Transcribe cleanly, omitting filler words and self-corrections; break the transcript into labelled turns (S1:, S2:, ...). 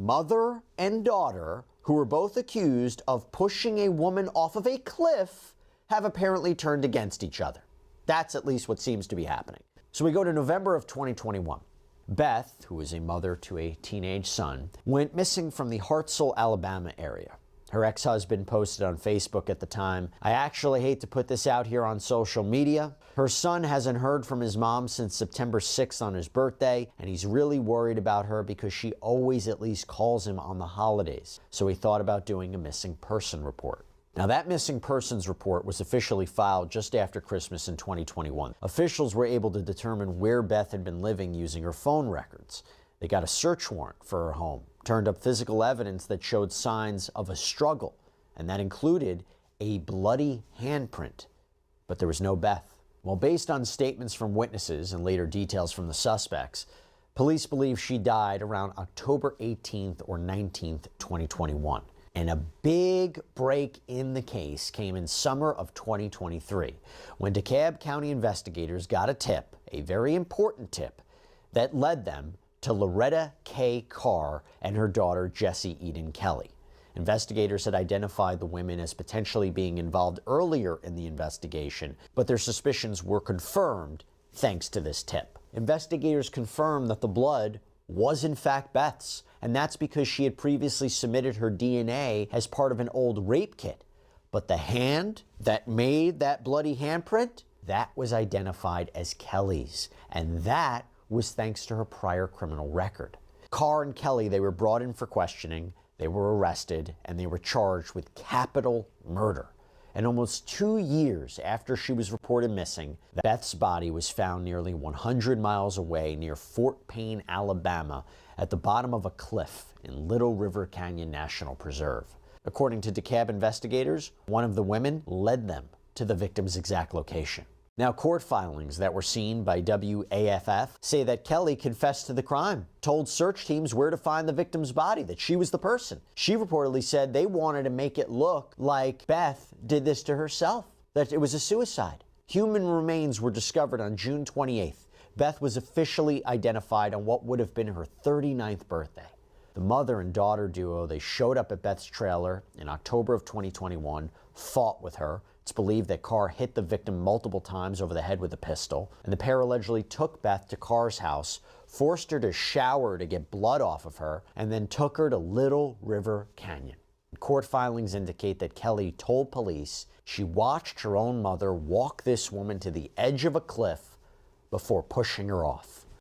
S1: mother and daughter, who were both accused of pushing a woman off of a cliff, have apparently turned against each other. That's at least what seems to be happening. So we go to November of 2021. Beth, who is a mother to a teenage son, went missing from the Hartselle, Alabama area. Her ex-husband posted on Facebook at the time, "I actually hate to put this out here on social media. Her son hasn't heard from his mom since September 6th on his birthday, and he's really worried about her because she always at least calls him on the holidays. So he thought about doing a missing person report." Now, that missing persons report was officially filed just after Christmas in 2021. Officials were able to determine where Beth had been living using her phone records. They got a search warrant for her home, turned up physical evidence that showed signs of a struggle, and that included a bloody handprint. But there was no Beth. Well, based on statements from witnesses and later details from the suspects, police believe she died around October 18th or 19th, 2021. And a big break in the case came in summer of 2023, when DeKalb County investigators got a tip, a very important tip, that led them to Loretta K. Carr and her daughter, Jessie Eden Kelly. Investigators had identified the women as potentially being involved earlier in the investigation, but their suspicions were confirmed thanks to this tip. Investigators confirmed that the blood was in fact Beth's, and that's because she had previously submitted her DNA as part of an old rape kit. But the hand that made that bloody handprint, that was identified as Kelly's, and that was thanks to her prior criminal record. Carr and Kelly, they were brought in for questioning, they were arrested, and they were charged with capital murder. And almost 2 years after she was reported missing, Beth's body was found nearly 100 miles away near Fort Payne, Alabama, at the bottom of a cliff in Little River Canyon National Preserve. According to DeKalb investigators, one of the women led them to the victim's exact location. Now, court filings that were seen by WAFF say that Kelly confessed to the crime, told search teams where to find the victim's body, that she was the person. She reportedly said they wanted to make it look like Beth did this to herself, that it was a suicide. Human remains were discovered on June 28th. Beth was officially identified on what would have been her 39th birthday. The mother and daughter duo, they showed up at Beth's trailer in October of 2021, fought with her. It's believed that Carr hit the victim multiple times over the head with a pistol, and the pair allegedly took Beth to Carr's house, forced her to shower to get blood off of her, and then took her to Little River Canyon. Court filings indicate that Kelly told police she watched her own mother walk this woman to the edge of a cliff before pushing her off.